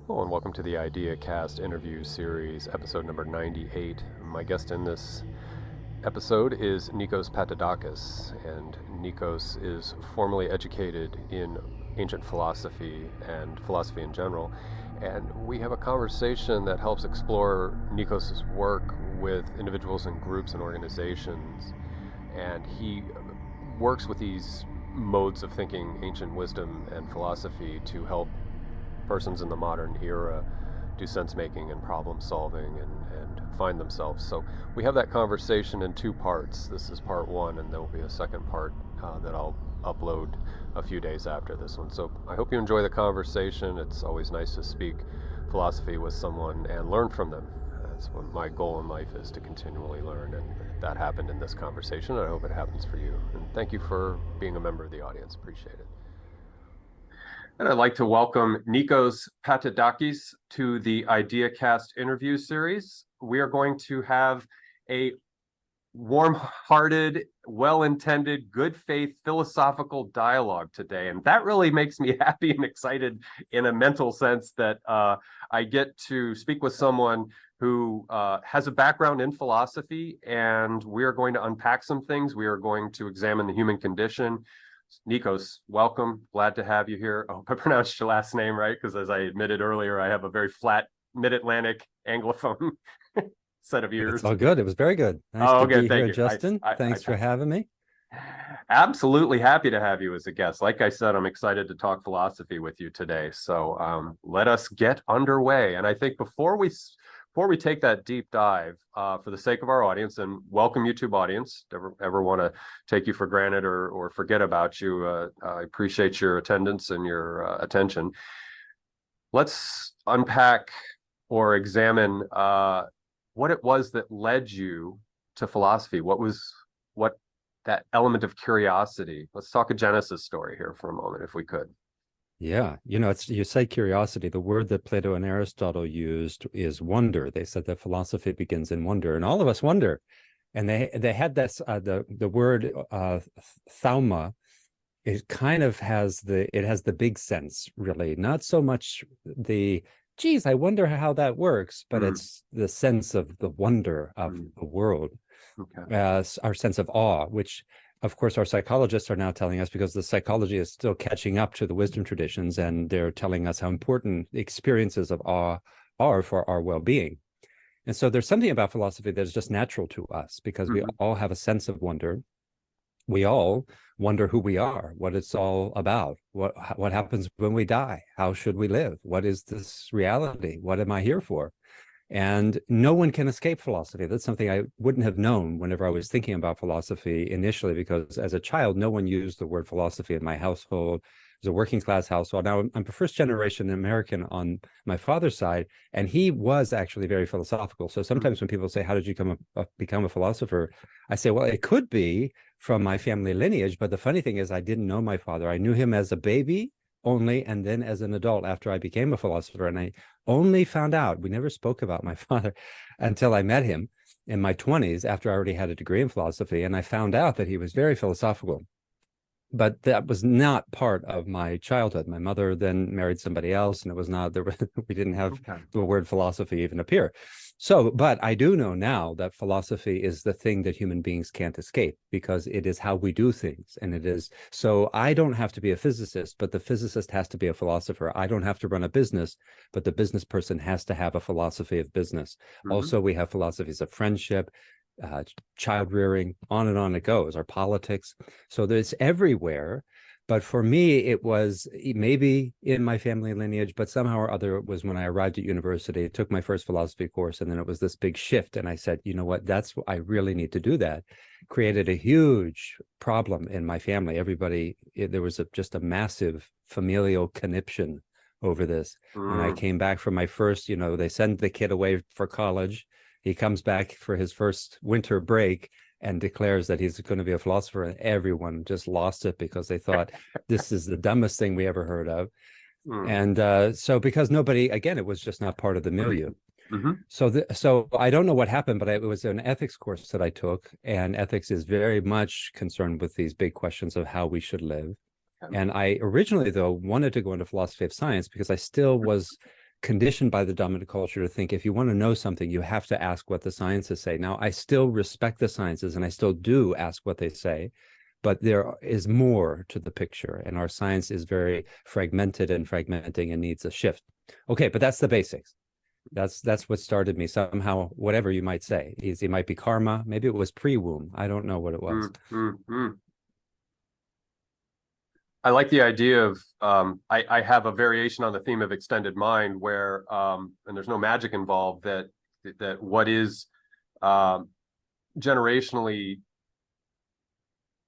Hello and welcome to the IdeaCast interview series, episode number 98. My guest in this episode is Nikos Patedakis, and Nikos is formally educated in ancient philosophy and philosophy in general. And we have a conversation that helps explore Nikos's work with individuals and groups and organizations. And he works with these modes of thinking, ancient wisdom and philosophy, to help persons in the modern era do sense making and problem solving and find themselves. So we have that conversation in two parts. This is part one, and there will be a second part that I'll upload a few days after this one. So I hope you enjoy the conversation. It's always nice to speak philosophy with someone and learn from them. That's what my goal in life is, to continually learn, and that happened in this conversation. I hope it happens for you. And thank you for being a member of the audience. Appreciate it. And I'd like to welcome Nikos Patedakis to the IdeaCast interview series. We are going to have a warm-hearted, well-intended, good faith philosophical dialogue today. And that really makes me happy and excited in a mental sense, that I get to speak with someone who has a background in philosophy, and we are going to unpack some things. We are going to examine the human condition. Nikos, welcome. Glad to have you here. I hope I pronounced your last name right, because as I admitted earlier, I have a very flat mid-Atlantic Anglophone set of ears. It's all good. It was very good. Nice to be here, you. Justin. Thanks for having me. Absolutely happy to have you as a guest. Like I said, I'm excited to talk philosophy with you today. So let us get underway. And I think before we take that deep dive, for the sake of our audience, and welcome YouTube audience, ever want to take you for granted or forget about you, I appreciate your attendance and your attention. Let's unpack or examine what it was that led you to philosophy. What that element of curiosity. Let's talk a Genesis story here for a moment, if we could. Yeah, you say curiosity. The word that Plato and Aristotle used is wonder. They said that philosophy begins in wonder, and all of us wonder. And they had this the word thauma. It kind of has the big sense, really, not so much the geez, I wonder how that works, but it's the sense of the wonder of the world, our sense of awe, which of course, our psychologists are now telling us, because the psychology is still catching up to the wisdom traditions, and they're telling us how important the experiences of awe are for our well-being. And so there's something about philosophy that is just natural to us, because we all have a sense of wonder. We all wonder who we are, what it's all about, what happens when we die, how should we live, what is this reality, what am I here for? And no one can escape philosophy. That's something I wouldn't have known whenever I was thinking about philosophy initially, because as a child, no one used the word philosophy in my household. It was a working class household. Now, I'm a first generation American on my father's side, and he was actually very philosophical. So sometimes when people say, how did you become a philosopher? I say, well, it could be from my family lineage. But the funny thing is, I didn't know my father. I knew him as a baby only, and then as an adult after I became a philosopher. And I only found out, we never spoke about my father until I met him in my 20s, after I already had a degree in philosophy. And I found out that he was very philosophical. But that was not part of my childhood. My mother then married somebody else, and it was not, we didn't have the word philosophy even appear. So, but I do know now that philosophy is the thing that human beings can't escape, because it is how we do things. And it is, so I don't have to be a physicist, but the physicist has to be a philosopher. I don't have to run a business, but the business person has to have a philosophy of business. Also, we have philosophies of friendship, child rearing, on and on it goes, our politics. So there's everywhere. But for me, it was maybe in my family lineage, but somehow or other, it was when I arrived at university, took my first philosophy course, and then it was this big shift. And I said, you know what, I really need to do that. Created a huge problem in my family. Everybody, there was just a massive familial conniption over this. When I came back from my first, they send the kid away for college. He comes back for his first winter break and declares that he's going to be a philosopher, and everyone just lost it, because they thought this is the dumbest thing we ever heard of. And so because nobody, again, it was just not part of the milieu. So I don't know what happened, but it was an ethics course that I took, and ethics is very much concerned with these big questions of how we should live. And I originally, though, wanted to go into philosophy of science, because I still was conditioned by the dominant culture to think if you want to know something, you have to ask what the sciences say. Now, I still respect the sciences and I still do ask what they say, but there is more to the picture, and our science is very fragmented and fragmenting and needs a shift. Okay, but that's the basics. That's what started me somehow, whatever you might say. It might be karma, maybe it was pre-womb. I don't know what it was. I like the idea of I have a variation on the theme of extended mind where and there's no magic involved, that what is generationally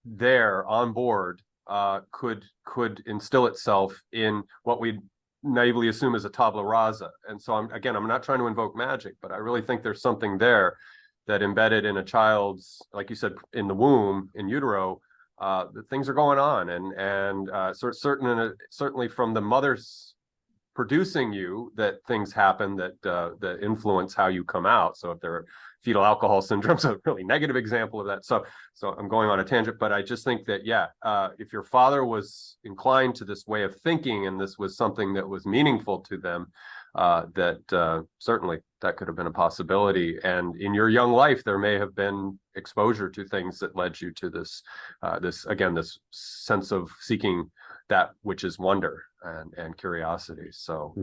there on board could instill itself in what we naively assume is a tabula rasa. And so I'm not trying to invoke magic, but I really think there's something there that embedded in a child's, like you said, in the womb, in utero, that things are going on, and certainly from the mother's producing you, that things happen that influence how you come out. So if there are fetal alcohol syndrome's a really negative example of that. So I'm going on a tangent, but I just think that if your father was inclined to this way of thinking and this was something that was meaningful to them, certainly that could have been a possibility. And in your young life, there may have been exposure to things that led you to this sense of seeking that which is wonder and curiosity. So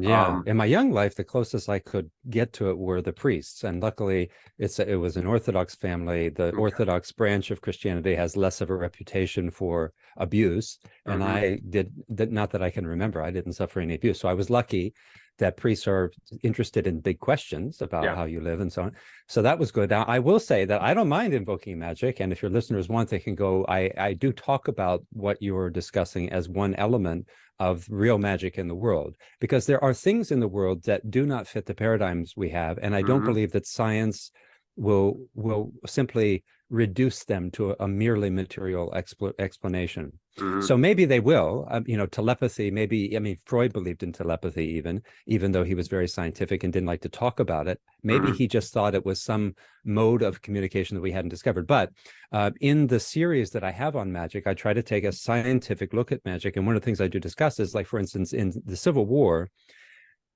in my young life, the closest I could get to it were the priests, and luckily it was an Orthodox family. The Orthodox branch of Christianity has less of a reputation for abuse, and I did not that I can remember, I didn't suffer any abuse. So I was lucky that priests are interested in big questions about how you live and so on. So that was good. Now, I will say that I don't mind invoking magic. And if your listeners want, they can go, I do talk about what you're discussing as one element of real magic in the world, because there are things in the world that do not fit the paradigms we have. And I don't believe that science will simply reduce them to a merely material explanation. So maybe they will, telepathy, maybe, I mean, Freud believed in telepathy even though he was very scientific and didn't like to talk about it. Maybe he just thought it was some mode of communication that we hadn't discovered. But in the series that I have on magic, I try to take a scientific look at magic. And one of the things I do discuss is, like, for instance, in the Civil War,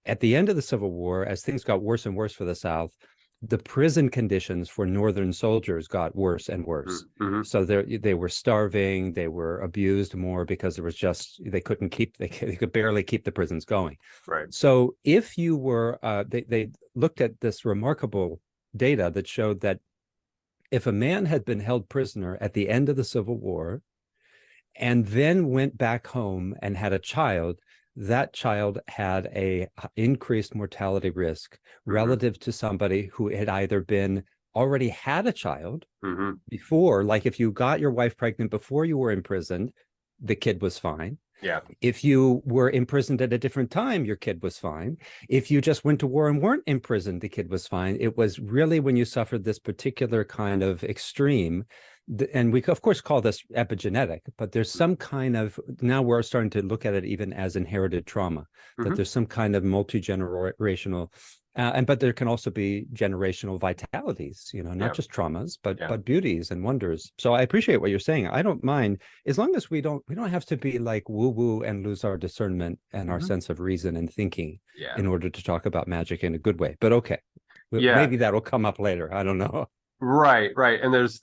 at the end of the Civil War, as things got worse and worse for the South, the prison conditions for Northern soldiers got worse and worse. So they were starving, they were abused more because there was just, they could barely keep the prisons going. Right. So if you were, they looked at this remarkable data that showed that if a man had been held prisoner at the end of the Civil War and then went back home and had a child, that child had a increased mortality risk relative to somebody who had either been already had a child before. Like, if you got your wife pregnant before you were imprisoned, the kid was fine. Yeah. If you were imprisoned at a different time, your kid was fine. If you just went to war and weren't imprisoned, the kid was fine. It was really when you suffered this particular kind of extreme, and we of course call this epigenetic, but there's some kind of, now we're starting to look at it even as inherited trauma, that there's some kind of multi-generational, but there can also be generational vitalities, not just traumas, but beauties and wonders. So I appreciate what you're saying. I don't mind, as long as we don't have to be like woo-woo and lose our discernment and our sense of reason and thinking in order to talk about magic in a good way. But okay, maybe that'll come up later. I don't know. Right. And there's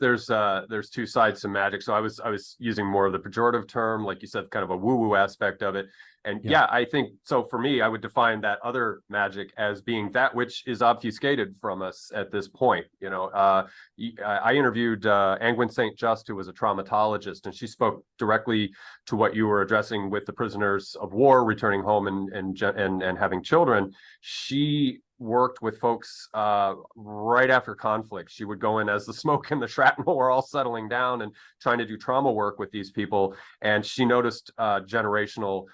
two sides to magic. So I was using more of the pejorative term, like you said, kind of a woo-woo aspect of it. And I think so. For me, I would define that other magic as being that which is obfuscated from us at this point. I interviewed Angwin St. Just, who was a traumatologist, and she spoke directly to what you were addressing with the prisoners of war returning home and having children. She worked with folks right after conflict. She would go in as the smoke and the shrapnel were all settling down and trying to do trauma work with these people. And she noticed generational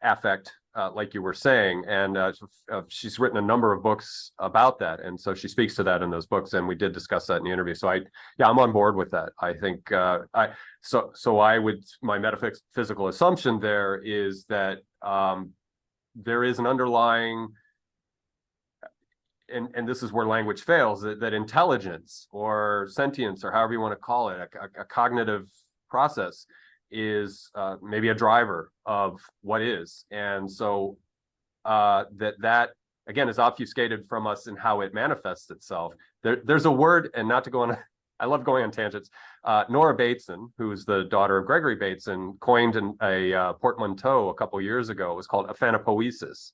affect, like you were saying. And she's written a number of books about that. And so she speaks to that in those books. And we did discuss that in the interview. So I'm on board with that. I think my metaphysical assumption there is that there is an underlying, and this is where language fails, that intelligence or sentience, or however you want to call it, a cognitive process, is maybe a driver of what is. And so that again is obfuscated from us in how it manifests itself. There's a word, and not to go on, I love going on tangents. Nora Bateson, who's the daughter of Gregory Bateson, coined a portmanteau a couple years ago. It was called aphanopoiesis.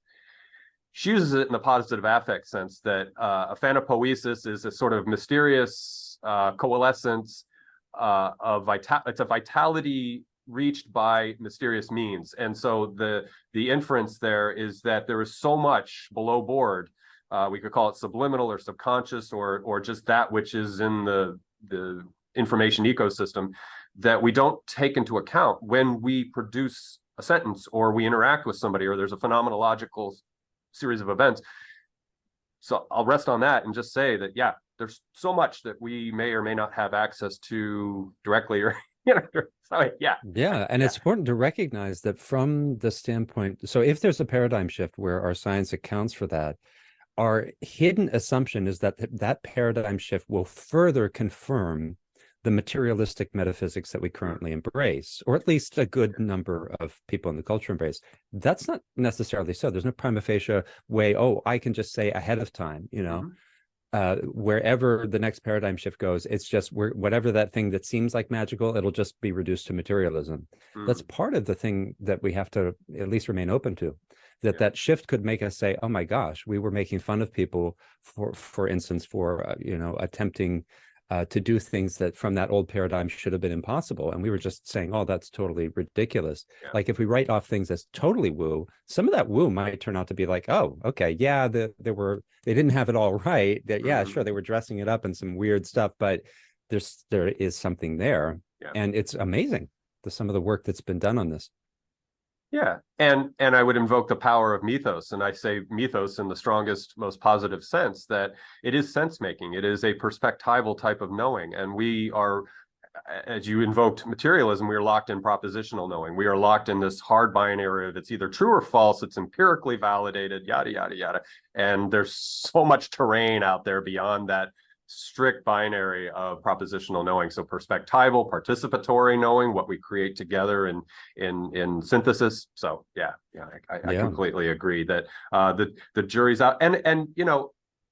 She uses it in the positive affect sense that aphanopoiesis is a sort of mysterious coalescence it's a vitality reached by mysterious means. And so the inference there is that there is so much below board, we could call it subliminal or subconscious, or just that which is in the information ecosystem, that we don't take into account when we produce a sentence or we interact with somebody or there's a phenomenological series of events. So I'll rest on that and just say that, yeah, there's so much that we may or may not have access to directly, or so yeah. And it's important to recognize that from the standpoint, so if there's a paradigm shift where our science accounts for that, our hidden assumption is that that paradigm shift will further confirm the materialistic metaphysics that we currently embrace, or at least a good number of people in the culture embrace. That's not necessarily so. There's no prima facie way, I can just say ahead of time, wherever the next paradigm shift goes, it's just whatever that thing that seems like magical, it'll just be reduced to materialism. That's part of the thing that we have to at least remain open to, that shift could make us say, oh my gosh, we were making fun of people for instance, for attempting to do things that from that old paradigm should have been impossible. And we were just saying, oh, that's totally ridiculous. Like if we write off things as totally woo, some of that woo might turn out to be like, oh, okay, yeah, they didn't have it all right. That sure, they were dressing it up in some weird stuff, but there is something there. And it's amazing some of the work that's been done on this. Yeah, and I would invoke the power of mythos, and I say mythos in the strongest, most positive sense, that it is sense making. It is a perspectival type of knowing, and we are, as you invoked materialism, we are locked in propositional knowing. We are locked in this hard binary that's either true or false. It's empirically validated, yada yada yada, and there's so much terrain out there beyond that strict binary of propositional knowing. So perspectival, participatory knowing, what we create together in synthesis. So I completely agree that the jury's out. And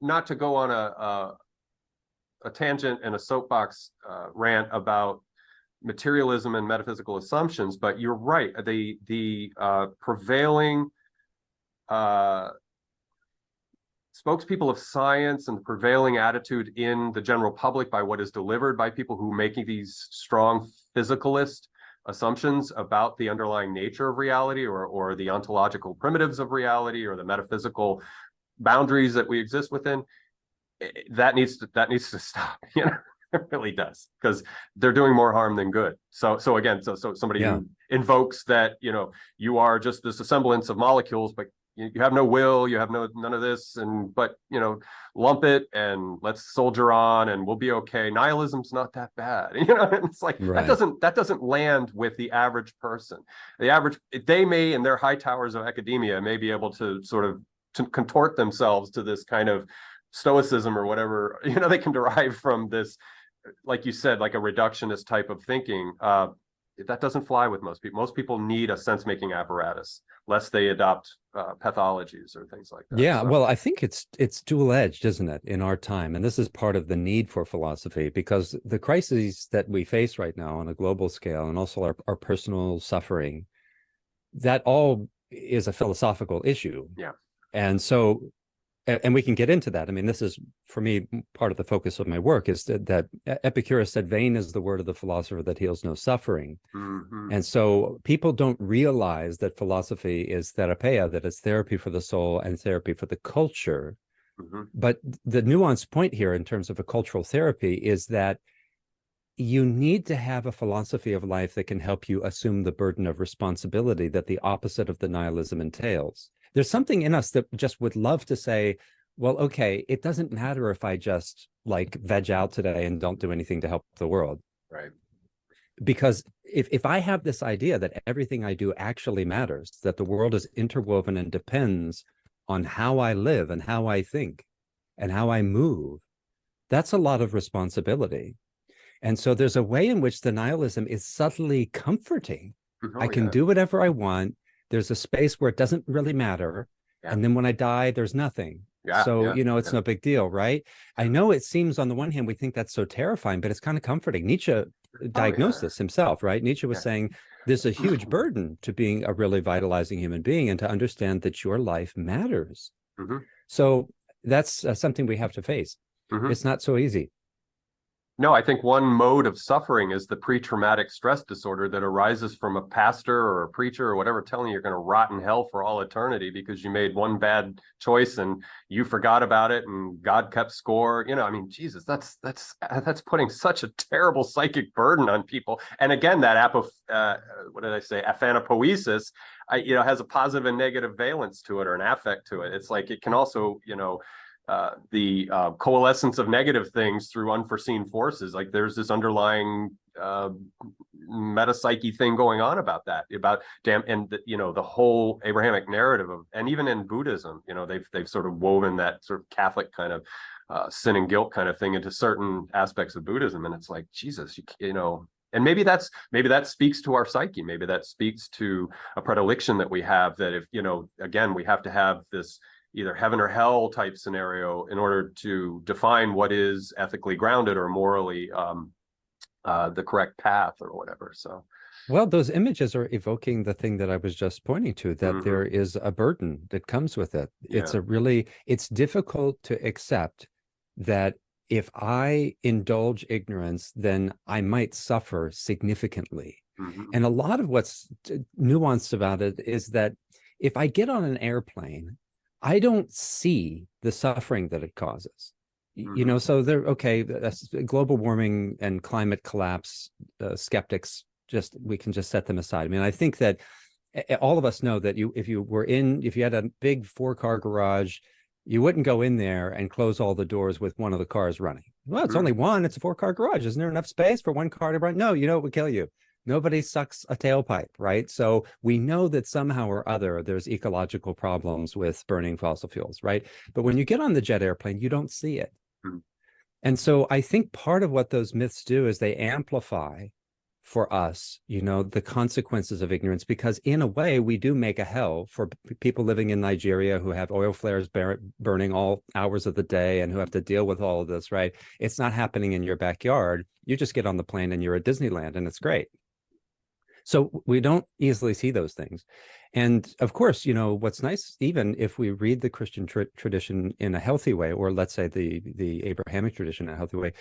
not to go on a tangent and a soapbox rant about materialism and metaphysical assumptions, but you're right. The prevailing spokespeople of science and the prevailing attitude in the general public by what is delivered by people who making these strong physicalist assumptions about the underlying nature of reality, or the ontological primitives of reality, or the metaphysical boundaries that we exist within, that needs to stop. It really does, because they're doing more harm than good. So again, so somebody who invokes that you are just this assemblance of molecules, but you have no will, you have none of this, but lump it and let's soldier on and we'll be okay. Nihilism's not that bad. It's like that doesn't land with the average person. The average, they may, in their high towers of academia, may be able to sort of contort themselves to this kind of stoicism or whatever they can derive from this, like you said, like a reductionist type of thinking. That doesn't fly with most people. Most people need a sense-making apparatus, lest they adopt pathologies or things like that. Yeah, well, I think it's dual-edged, isn't it, in our time? And this is part of the need for philosophy, because the crises that we face right now on a global scale, and also our personal suffering, that all is a philosophical issue. Yeah. And so, and we can get into that. I mean, this is, for me, part of the focus of my work is that Epicurus said, vain is the word of the philosopher that heals no suffering. And so people don't realize that philosophy is therapeia, that it's therapy for the soul and therapy for the culture. But the nuanced point here in terms of a cultural therapy is that you need to have a philosophy of life that can help you assume the burden of responsibility that the opposite of the nihilism entails. There's something in us that just would love to say, well, okay, it doesn't matter if I just like veg out today and don't do anything to help the world. Right. Because if I have this idea that everything I do actually matters, that the world is interwoven and depends on how I live and how I think and how I move, that's a lot of responsibility. And so there's a way in which the nihilism is subtly comforting. I can do whatever I want. There's a space where it doesn't really matter. Yeah. And then when I die, there's nothing. Yeah. So, Yeah. it's Yeah. no big deal, right? I know it seems on the one hand, we think that's so terrifying, but it's kind of comforting. Nietzsche Oh, diagnosed yeah. this himself, right? Nietzsche was Yeah. saying there's a huge burden to being a really vitalizing human being and to understand that your life matters. Hmm. So that's something we have to face. Hmm. It's not so easy. No, I think one mode of suffering is the pre-traumatic stress disorder that arises from a pastor or a preacher or whatever telling you you're going to rot in hell for all eternity because you made one bad choice and you forgot about it and God kept score. I mean, Jesus, that's putting such a terrible psychic burden on people. And again, that what did I say? Aphanopoiesis, has a positive and negative valence to it, or an affect to it. It's like it can also, the coalescence of negative things through unforeseen forces. Like there's this underlying metapsyche thing going on about that, the whole Abrahamic narrative of, and even in Buddhism, they've sort of woven that sort of Catholic kind of sin and guilt kind of thing into certain aspects of Buddhism. And it's like, Jesus, and maybe that speaks to our psyche. Maybe that speaks to a predilection that we have, that if, again, we have to have this either heaven or hell type scenario in order to define what is ethically grounded or morally the correct path or whatever. So, well, those images are evoking the thing that I was just pointing to, that there is a burden that comes with it. Yeah. It's difficult to accept that if I indulge ignorance, then I might suffer significantly. And a lot of what's nuanced about it is that if I get on an airplane, I don't see the suffering that it causes. So that's global warming and climate collapse skeptics, we can just set them aside. I mean, I think that all of us know that if you had a big 4-car garage, you wouldn't go in there and close all the doors with one of the cars running. Well, it's only one. It's a 4-car garage. Isn't there enough space for one car to run? No, it would kill you. Nobody sucks a tailpipe, right? So we know that somehow or other there's ecological problems with burning fossil fuels, right? But when you get on the jet airplane, you don't see it. And so I think part of what those myths do is they amplify for us, the consequences of ignorance, because in a way we do make a hell for people living in Nigeria who have oil flares burning all hours of the day and who have to deal with all of this, right? It's not happening in your backyard. You just get on the plane and you're at Disneyland and it's great. So we don't easily see those things. And of course, what's nice, even if we read the Christian tradition in a healthy way, or let's say the Abrahamic tradition in a healthy way,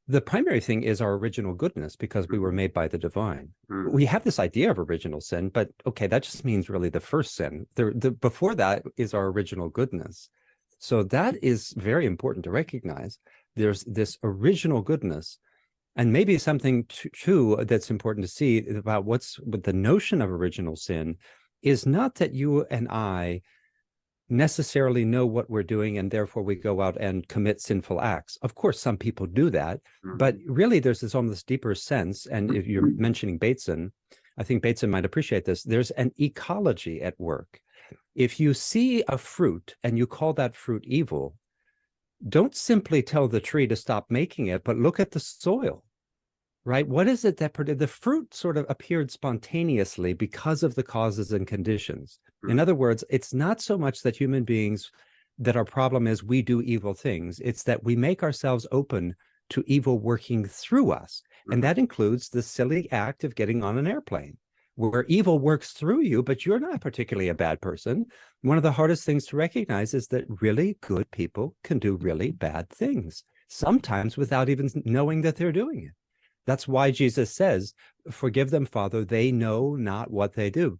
the primary thing is our original goodness, because we were made by the divine. We have this idea of original sin, but okay, that just means really the first sin. Before that is our original goodness. So that is very important to recognize. There's this original goodness. And maybe something too that's important to see about what's with the notion of original sin is not that you and I necessarily know what we're doing and therefore we go out and commit sinful acts. Of course, some people do that, but really there's this almost deeper sense. And if you're mentioning Bateson, I think Bateson might appreciate this. There's an ecology at work. If you see a fruit and you call that fruit evil, don't simply tell the tree to stop making it, but look at the soil, right? What is it that the fruit sort of appeared spontaneously because of the causes and conditions? In other words, it's not so much that human beings, that our problem is we do evil things. It's that we make ourselves open to evil working through us. And that includes the silly act of getting on an airplane, where evil works through you, but you're not particularly a bad person. One of the hardest things to recognize is that really good people can do really bad things, sometimes without even knowing that they're doing it. That's why Jesus says, forgive them, Father, they know not what they do.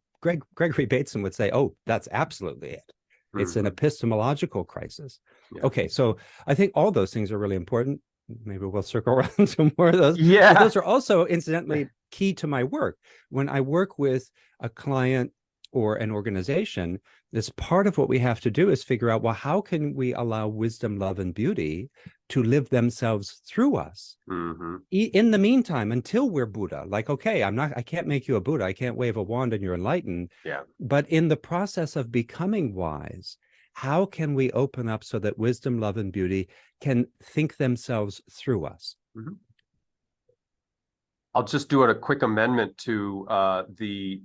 Gregory Bateson would say, oh, that's absolutely it. It's an epistemological crisis. Yeah. Okay, so I think all those things are really important. Maybe we'll circle around to more of those. Yeah. But those are also incidentally key to my work. When I work with a client or an organization, this part of what we have to do is figure out, well, how can we allow wisdom, love, and beauty to live themselves through us? In the meantime, until we're Buddha, like, okay, I can't make you a Buddha. I can't wave a wand and you're enlightened. Yeah. But in the process of becoming wise, how can we open up so that wisdom, love, and beauty can think themselves through us? I'll just do a quick amendment to the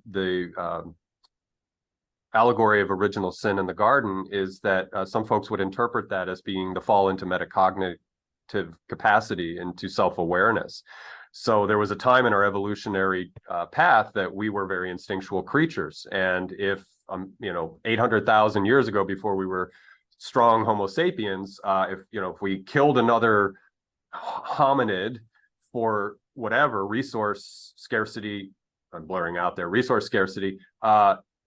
allegory of original sin in the garden is that some folks would interpret that as being the fall into metacognitive capacity, into self-awareness. So there was a time in our evolutionary path that we were very instinctual creatures. And if, 800,000 years ago, before we were strong Homo sapiens, if we killed another hominid for whatever resource scarcity, I'm blurring out there, resource scarcity,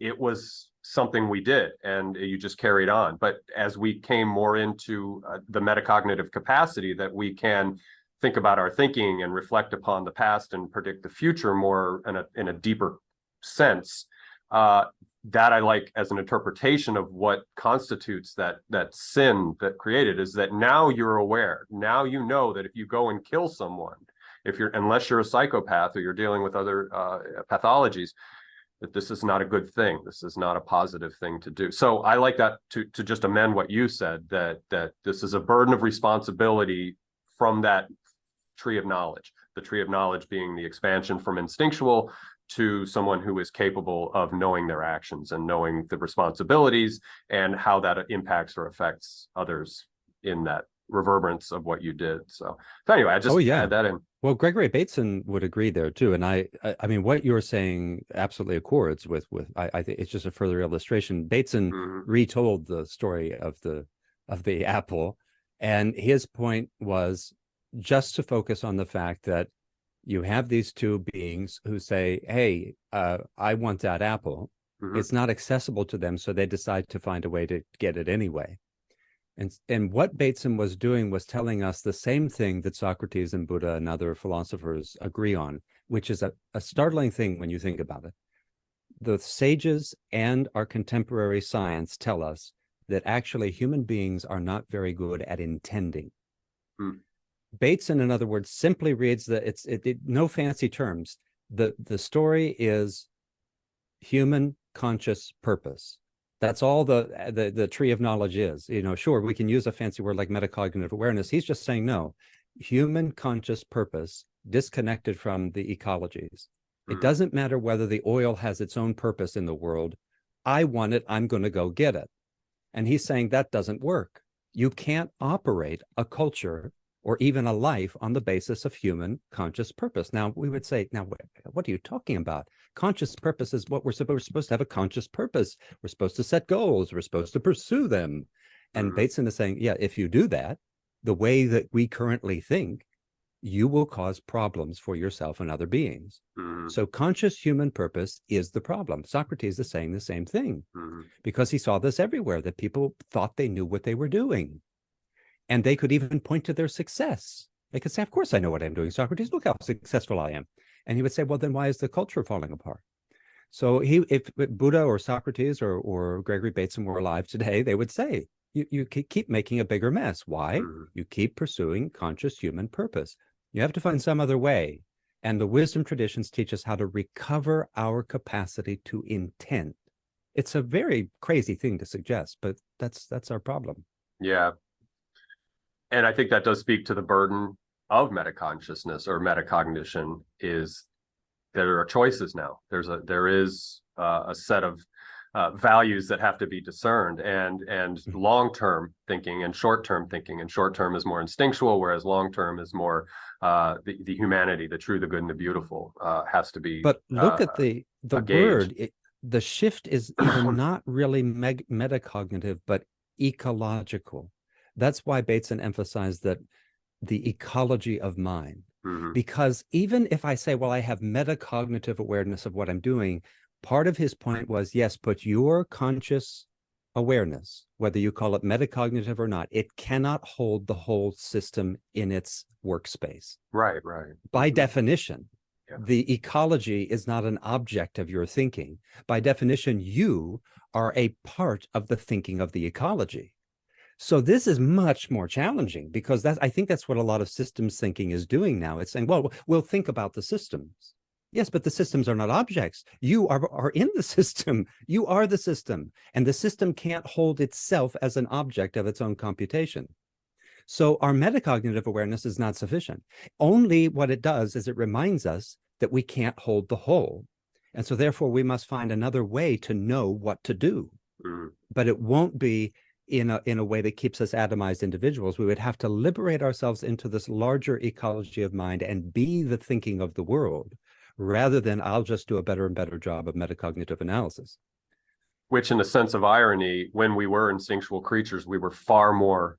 it was something we did, and you just carried on. But as we came more into the metacognitive capacity that we can think about our thinking and reflect upon the past and predict the future more in a deeper sense, that I like as an interpretation of what constitutes that sin that created, is that now you're aware. Now you know that if you go and kill someone, unless you're a psychopath or you're dealing with other pathologies, that this is not a good thing. This is not a positive thing to do. So I like that to just amend what you said, that this is a burden of responsibility from that tree of knowledge. The tree of knowledge being the expansion from instinctual to someone who is capable of knowing their actions and knowing the responsibilities and how that impacts or affects others in that reverberance of what you did. So anyway, I just add that in. Well, Gregory Bateson would agree there too, and I mean, what you're saying absolutely accords with. I think it's just a further illustration. Bateson retold the story of the apple, and his point was just to focus on the fact that you have these two beings who say, "Hey, I want that apple." It's not accessible to them, so they decide to find a way to get it anyway. And what Bateson was doing was telling us the same thing that Socrates and Buddha and other philosophers agree on, which is a startling thing when you think about it. The sages and our contemporary science tell us that actually human beings are not very good at intending. Bateson, in other words, simply reads that no fancy terms. The story is human conscious purpose. That's all the tree of knowledge is. Sure, we can use a fancy word like metacognitive awareness. He's just saying, no, human conscious purpose disconnected from the ecologies. It doesn't matter whether the oil has its own purpose in the world. I want it, I'm going to go get it. And he's saying that doesn't work. You can't operate a culture or even a life on the basis of human conscious purpose. Now, we would say, now, what are you talking about? Conscious purpose is what we're supposed to have a conscious purpose. We're supposed to set goals. We're supposed to pursue them. And Bateson is saying, yeah, if you do that, the way that we currently think, you will cause problems for yourself and other beings. So conscious human purpose is the problem. Socrates is saying the same thing because he saw this everywhere, that people thought they knew what they were doing. And they could even point to their success. They could say, of course I know what I'm doing, Socrates. Look how successful I am. And he would say, well, then why is the culture falling apart? So if Buddha or Socrates or Gregory Bateson were alive today, they would say, you keep making a bigger mess. Why? You keep pursuing conscious human purpose. You have to find some other way. And the wisdom traditions teach us how to recover our capacity to intend. It's a very crazy thing to suggest, but that's our problem. Yeah. And I think that does speak to the burden of metaconsciousness or metacognition, is there are choices now. There is a set of values that have to be discerned, and long-term thinking and short-term thinking. And short-term is more instinctual, whereas long-term is more the humanity, the true, the good, and the beautiful has to be. But look at the word. The shift is even not really metacognitive, but ecological. That's why Bateson emphasized that the ecology of mind, because even if I say, well, I have metacognitive awareness of what I'm doing, part of his point was, yes, but your conscious awareness, whether you call it metacognitive or not, it cannot hold the whole system in its workspace. Right. By definition, the ecology is not an object of your thinking. By definition, you are a part of the thinking of the ecology. So this is much more challenging, because I think that's what a lot of systems thinking is doing now. It's saying, well, we'll think about the systems. Yes, but the systems are not objects. You are in the system. You are the system. And the system can't hold itself as an object of its own computation. So our metacognitive awareness is not sufficient. Only what it does is it reminds us that we can't hold the whole. And so therefore we must find another way to know what to do. But it won't be in a way that keeps us atomized individuals. We would have to liberate ourselves into this larger ecology of mind and be the thinking of the world, rather than I'll just do a better and better job of metacognitive analysis. Which, in a sense of irony, when we were instinctual creatures, we were far more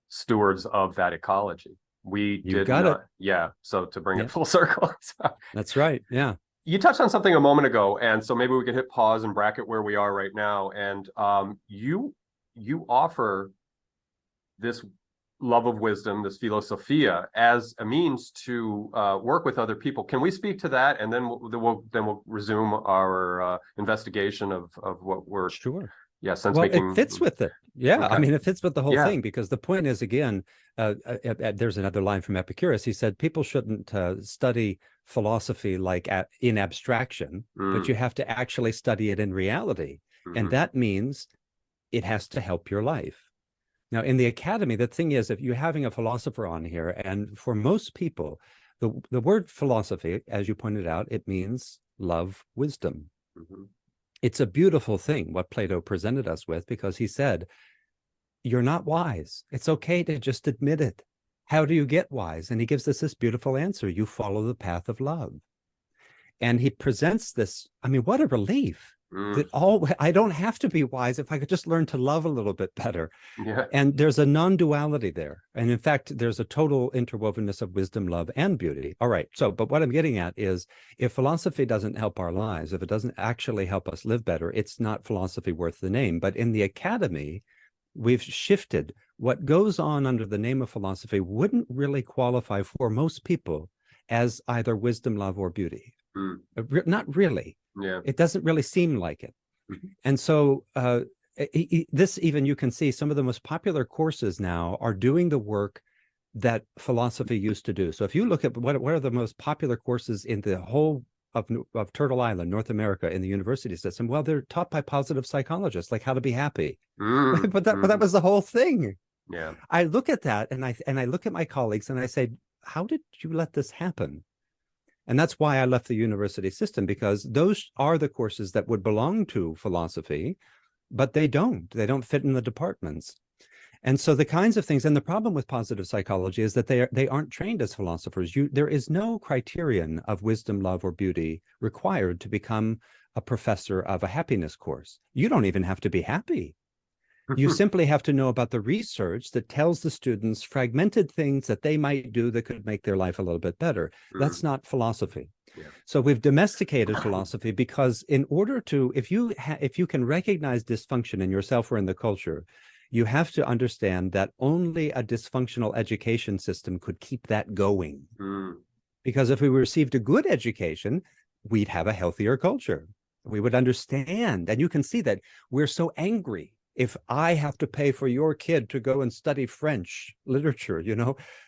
stewards of that ecology. We You did got not. it. Yeah. So to bring Yeah. it full circle. That's right. Yeah. You touched on something a moment ago, and so maybe we could hit pause and bracket where we are right now. And you offer this love of wisdom, this philosophia, as a means to work with other people. Can we speak to that, and then we'll resume our investigation of what we're Sure. sense Well, making. it fits with it. Yeah. Okay. I mean, it fits with the whole Yeah. thing, because the point is, again, there's another line from Epicurus. He said, people shouldn't study philosophy like in abstraction, but you have to actually study it in reality. And that means it has to help your life. Now, in the academy, the thing is, if you're having a philosopher on here, and for most people, the word philosophy, as you pointed out, it means love, wisdom. It's a beautiful thing what Plato presented us with, because he said, you're not wise. It's okay to just admit it. How do you get wise? And he gives us this beautiful answer. You follow the path of love. And he presents this, I mean, what a relief. That I don't have to be wise if I could just learn to love a little bit better. Yeah. And there's a non-duality there. And in fact, there's a total interwovenness of wisdom, love, and beauty. All right. So, but what I'm getting at is, if philosophy doesn't help our lives, if it doesn't actually help us live better, it's not philosophy worth the name. But in the academy, we've shifted. What goes on under the name of philosophy wouldn't really qualify for most people as either wisdom, love, or beauty. Not really. Yeah. It doesn't really seem like it. And so this, even you can see some of the most popular courses now are doing the work that philosophy used to do. So if you look at what are the most popular courses in the whole of Turtle Island, North America, in the university system, well, they're taught by positive psychologists, like how to be happy. But that was the whole thing. Yeah. I look at that and I look at my colleagues and I say, how did you let this happen? And that's why I left the university system, because those are the courses that would belong to philosophy, but they don't fit in the departments. And so the kinds of things, and the problem with positive psychology is that they aren't trained as philosophers. There is no criterion of wisdom, love, or beauty required to become a professor of a happiness course. You don't even have to be happy. You simply have to know about the research that tells the students fragmented things that they might do that could make their life a little bit better. That's not philosophy. Yeah. So we've domesticated philosophy, because in order to, if you can recognize dysfunction in yourself or in the culture, you have to understand that only a dysfunctional education system could keep that going. Because if we received a good education, we'd have a healthier culture. We would understand. And you can see that we're so angry if I have to pay for your kid to go and study French literature,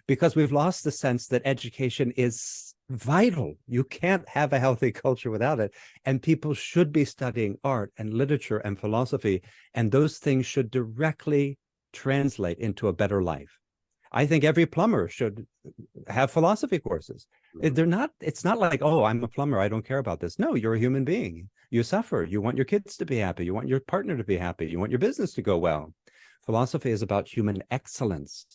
because we've lost the sense that education is vital. You can't have a healthy culture without it. And people should be studying art and literature and philosophy, and those things should directly translate into a better life. I think every plumber should have philosophy courses. It's not like, oh, I'm a plumber, I don't care about this. No, you're a human being. You suffer. You want your kids to be happy. You want your partner to be happy. You want your business to go well. Philosophy is about human excellence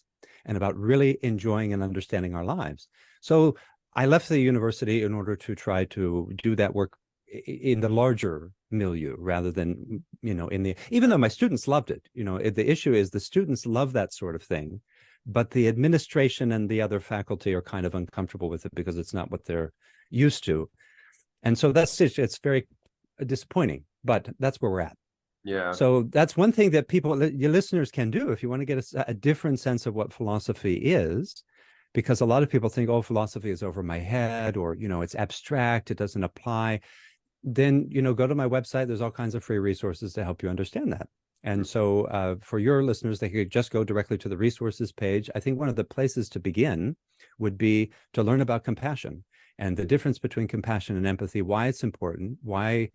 and about really enjoying and understanding our lives. So I left the university in order to try to do that work in the larger milieu rather than, even though my students loved it. The issue is the students love that sort of thing, but the administration and the other faculty are kind of uncomfortable with it because it's not what they're used to. And so it's very disappointing, but that's where we're at. Yeah. So that's one thing that your listeners can do if you want to get a different sense of what philosophy is, because a lot of people think, oh, philosophy is over my head, or, it's abstract, it doesn't apply. Then, go to my website. There's all kinds of free resources to help you understand that. And so for your listeners, they could just go directly to the resources page. I think one of the places to begin would be to learn about compassion and the difference between compassion and empathy, why it's important, why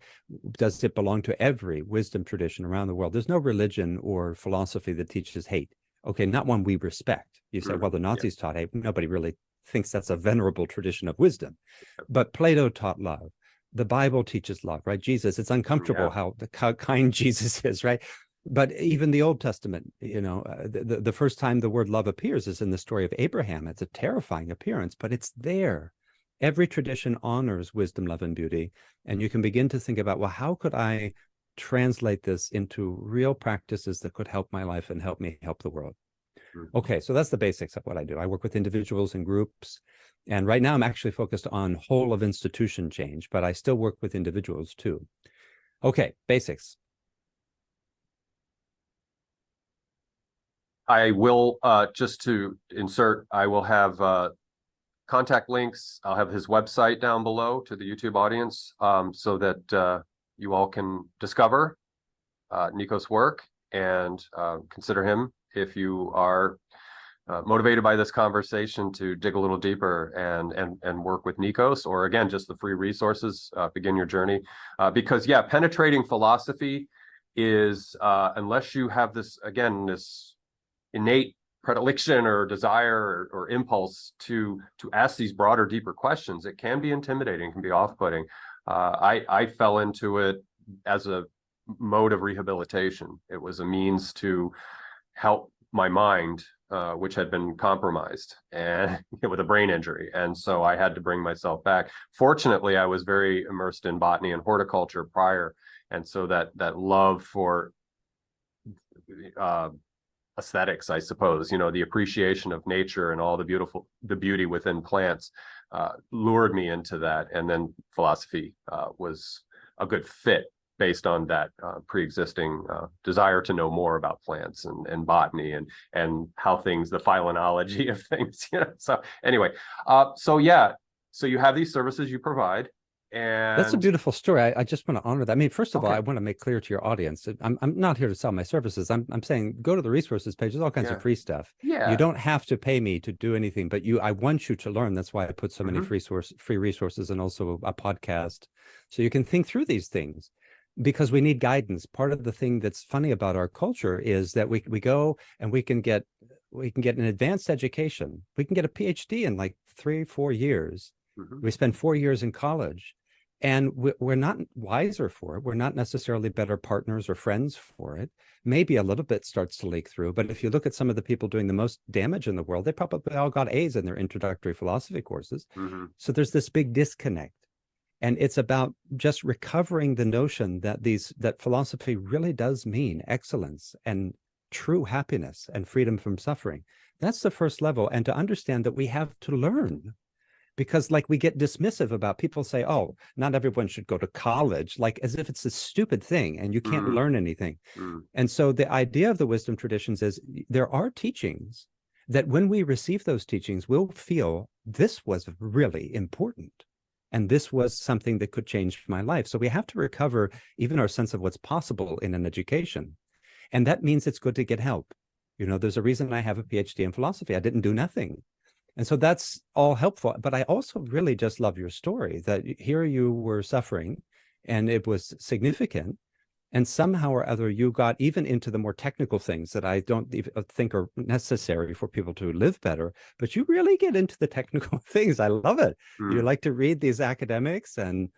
does it belong to every wisdom tradition around the world. There's no religion or philosophy that teaches hate. Okay, not one we respect. You say, well, the Nazis taught hate. Nobody really thinks that's a venerable tradition of wisdom. But Plato taught love. The Bible teaches love, right? Jesus, it's uncomfortable how kind Jesus is, right? But even the Old Testament, the first time the word love appears is in the story of Abraham. It's a terrifying appearance, but it's there. Every tradition honors wisdom, love, and beauty. And you can begin to think about, well, how could I translate this into real practices that could help my life and help me help the world? Okay, so that's the basics of what I do. I work with individuals and groups. And right now I'm actually focused on whole of institution change, but I still work with individuals too. Okay, basics. I will, just to insert, I will have contact links. I'll have his website down below to the YouTube audience, so that you all can discover Nikos' work and consider him if you are motivated by this conversation to dig a little deeper and work with Nikos, or again, just the free resources, begin your journey. Because yeah, penetrating philosophy is, unless you have this, again, this innate predilection or desire or impulse to ask these broader, deeper questions, it can be intimidating, can be off-putting. I fell into it as a mode of rehabilitation. It was a means to help my mind, which had been compromised and with a brain injury. And so I had to bring myself back. Fortunately, I was very immersed in botany and horticulture prior. And so that love for aesthetics, I suppose, the appreciation of nature and all the beauty within plants, lured me into that. And then philosophy was a good fit based on that pre-existing desire to know more about plants and botany and how things, the phylogenealogy of things. So anyway, so you have these services you provide. And that's a beautiful story. I just want to honor that. I mean, first of all, Okay. I want to make clear to your audience, I'm not here to sell my services. I'm saying go to the resources page. There's all kinds of free stuff. Yeah. You don't have to pay me to do anything, but I want you to learn. That's why I put so many free resources and also a podcast, so you can think through these things, because we need guidance. Part of the thing that's funny about our culture is that we go and we can get an advanced education. We can get a PhD in like 3-4 years. We spend 4 years in college. And we're not wiser for it. We're not necessarily better partners or friends for it. Maybe a little bit starts to leak through. But if you look at some of the people doing the most damage in the world, they probably all got A's in their introductory philosophy courses. So there's this big disconnect. And it's about just recovering the notion that philosophy really does mean excellence and true happiness and freedom from suffering. That's the first level. And to understand that we have to learn. Because like we get dismissive about, people say, oh, not everyone should go to college, like as if it's a stupid thing and you can't learn anything. And so the idea of the wisdom traditions is there are teachings that when we receive those teachings, we'll feel this was really important. And this was something that could change my life. So we have to recover even our sense of what's possible in an education. And that means it's good to get help. There's a reason I have a PhD in philosophy. I didn't do nothing. And so that's all helpful. But I also really just love your story, that here you were suffering and it was significant. And somehow or other, you got even into the more technical things that I don't even think are necessary for people to live better. But you really get into the technical things. I love it. You like to read these academics, and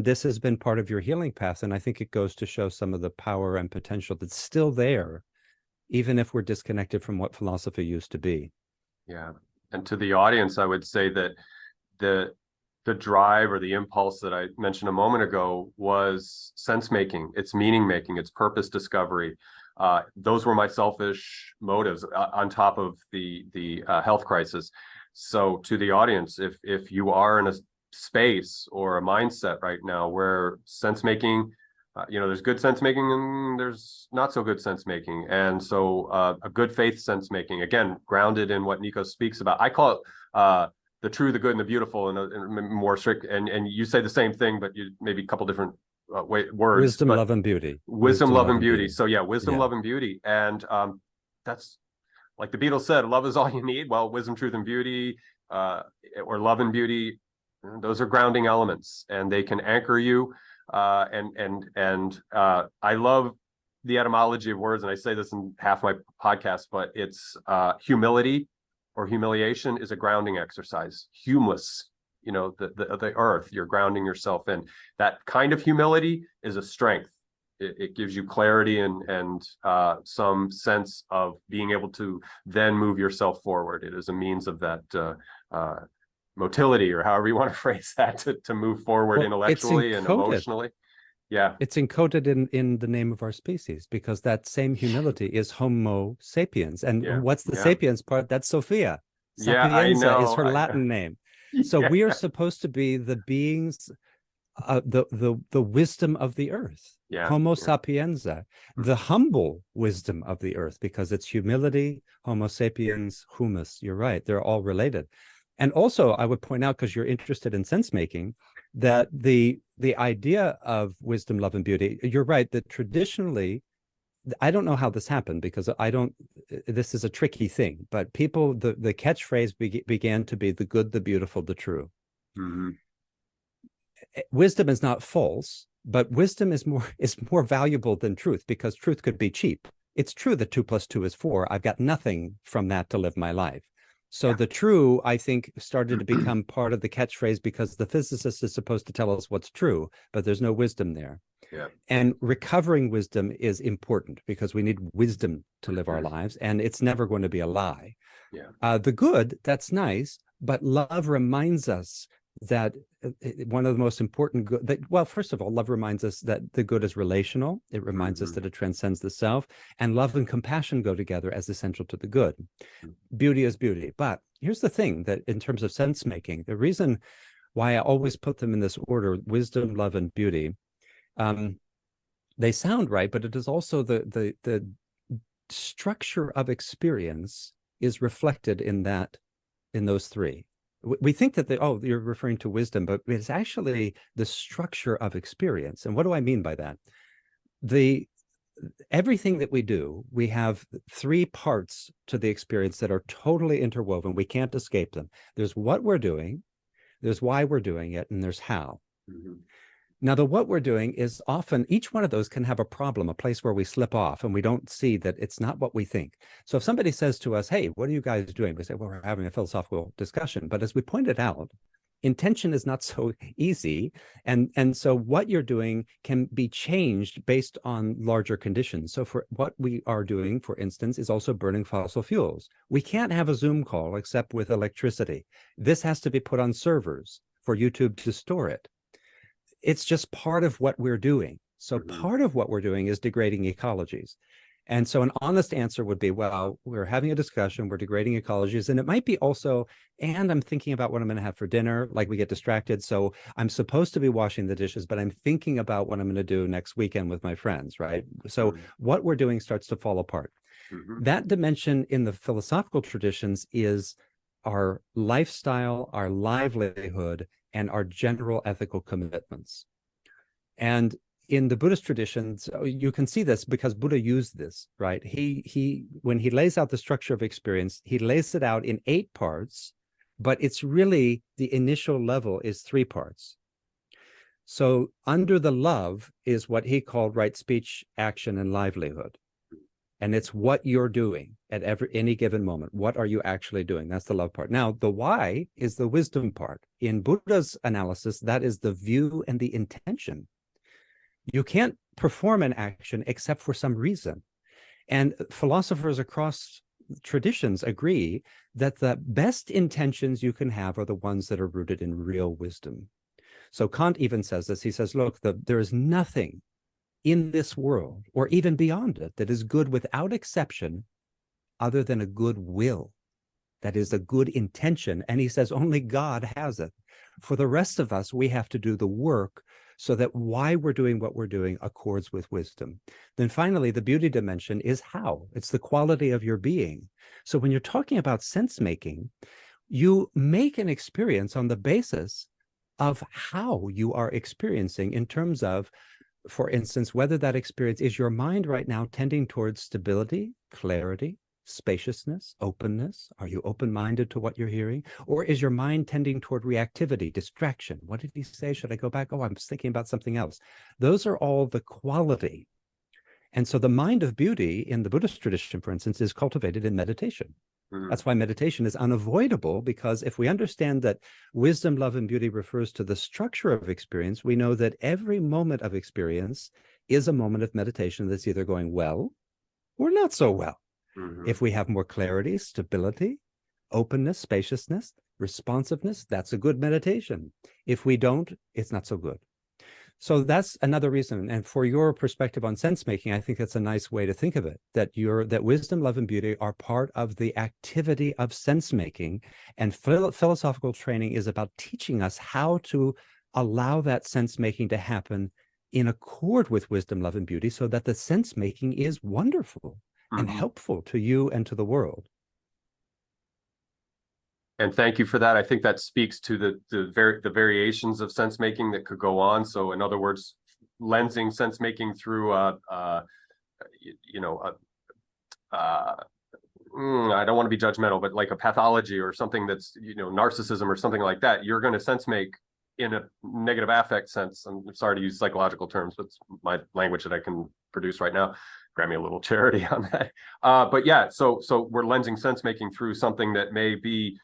this has been part of your healing path. And I think it goes to show some of the power and potential that's still there, even if we're disconnected from what philosophy used to be. Yeah. And to the audience, I would say that the drive or the impulse that I mentioned a moment ago was sense making, it's meaning making, it's purpose discovery. Those were my selfish motives on top of the health crisis. So to the audience, if you are in a space or a mindset right now where sense making, there's good sense making and there's not so good sense making. And so a good faith sense making, again, grounded in what Nikos speaks about. I call it the true, the good, and the beautiful, and more strict. And you say the same thing, but you maybe a couple different words. Wisdom, love, and beauty. Wisdom, love, and beauty. So yeah, wisdom, love, and beauty. And that's like the Beatles said, love is all you need. Well, wisdom, truth, and beauty, or love and beauty, those are grounding elements, and they can anchor you. I love the etymology of words, and I say this in half my podcast, but it's humility or humiliation is a grounding exercise. Humless the earth. You're grounding yourself in. That kind of humility is a strength. It gives you clarity and some sense of being able to then move yourself forward. It is a means of that motility, or however you want to phrase that, to move forward intellectually and emotionally. Yeah. It's encoded in the name of our species, because that same humility is Homo sapiens. And what's the sapiens part? That's Sophia. Sapienza is her Latin name. So we are supposed to be the beings, the wisdom of the earth. Homo sapienza, the humble wisdom of the earth, because it's humility, Homo sapiens, humus. You're right. They're all related. And also, I would point out, because you're interested in sense making, that the idea of wisdom, love, and beauty, you're right, that traditionally, I don't know how this happened, because this is a tricky thing, but people, the catchphrase began to be the good, the beautiful, the true. Mm-hmm. Wisdom is not false, but wisdom is more valuable than truth, because truth could be cheap. It's true that 2 + 2 is 4. I've got nothing from that to live my life. So the true, I think, started to become part of the catchphrase, because the physicist is supposed to tell us what's true, but there's no wisdom there. Yeah. And recovering wisdom is important, because we need wisdom to live our lives, and it's never going to be a lie. Yeah. The good, that's nice, but love reminds us that one of the most important well, first of all, love reminds us that the good is relational. It reminds us that it transcends the self, and love and compassion go together as essential to the good. Beauty is beauty. But here's the thing, that in terms of sense making, the reason why I always put them in this order, wisdom, love, and beauty, they sound right, but it is also the structure of experience is reflected in those three. We think that you're referring to wisdom, but it's actually the structure of experience. And what do I mean by that? Everything that we do, we have 3 parts to the experience that are totally interwoven. We can't escape them. There's what we're doing, there's why we're doing it, and there's how. Mm-hmm. Now, the what we're doing is often, each one of those can have a problem, a place where we slip off and we don't see that it's not what we think. So if somebody says to us, hey, what are you guys doing? We say, well, we're having a philosophical discussion. But as we pointed out, intention is not so easy. And so what you're doing can be changed based on larger conditions. So for what we are doing, for instance, is also burning fossil fuels. We can't have a Zoom call except with electricity. This has to be put on servers for YouTube to store it. It's just part of what we're doing. So part of what we're doing is degrading ecologies. And so an honest answer would be, well, we're having a discussion, we're degrading ecologies, and it might be also, and I'm thinking about what I'm going to have for dinner, like we get distracted. So I'm supposed to be washing the dishes, but I'm thinking about what I'm going to do next weekend with my friends, right? So what we're doing starts to fall apart. That dimension in the philosophical traditions is our lifestyle, our livelihood, and our general ethical commitments. And in the Buddhist traditions, you can see this because Buddha used this, right? When he lays out the structure of experience, he lays it out in 8 parts, but it's really, the initial level is 3 parts. So under the love is what he called right speech, action, and livelihood. And it's what you're doing at any given moment. What are you actually doing? That's the love part. Now, the why is the wisdom part. In Buddha's analysis, that is the view and the intention. You can't perform an action except for some reason. And philosophers across traditions agree that the best intentions you can have are the ones that are rooted in real wisdom. So Kant even says this. He says, look, there is nothing in this world, or even beyond it, that is good without exception, other than a good will. That is a good intention. And he says only God has it. For the rest of us, we have to do the work so that why we're doing what we're doing accords with wisdom. Then finally, the beauty dimension is how. It's the quality of your being. So when you're talking about sense making, you make an experience on the basis of how you are experiencing, in terms of, for instance, whether that experience is your mind right now tending towards stability, clarity, spaciousness, openness. Are you open-minded to what you're hearing? Or is your mind tending toward reactivity, distraction? What did he say? Should I go back? Oh, I'm thinking about something else. Those are all the quality. And so the mind of beauty in the Buddhist tradition, for instance, is cultivated in meditation. That's why meditation is unavoidable, because if we understand that wisdom, love, and beauty refers to the structure of experience, we know that every moment of experience is a moment of meditation that's either going well or not so well. If we have more clarity, stability, openness, spaciousness, responsiveness, that's a good meditation. If we don't, it's not so good. So that's another reason. And for your perspective on sense making, I think that's a nice way to think of it, that wisdom, love, and beauty are part of the activity of sense making. And philosophical training is about teaching us how to allow that sense making to happen in accord with wisdom, love, and beauty, so that the sense making is wonderful and helpful to you and to the world. And thank you for that. I think that speaks to the variations of sense making that could go on. So in other words, lensing sense making through I don't want to be judgmental, but like a pathology or something that's, narcissism or something like that, you're going to sense make in a negative affect sense. I'm sorry to use psychological terms, but it's my language that I can produce right now. Grant me a little charity on that. But yeah, so we're lensing sense making through something that may be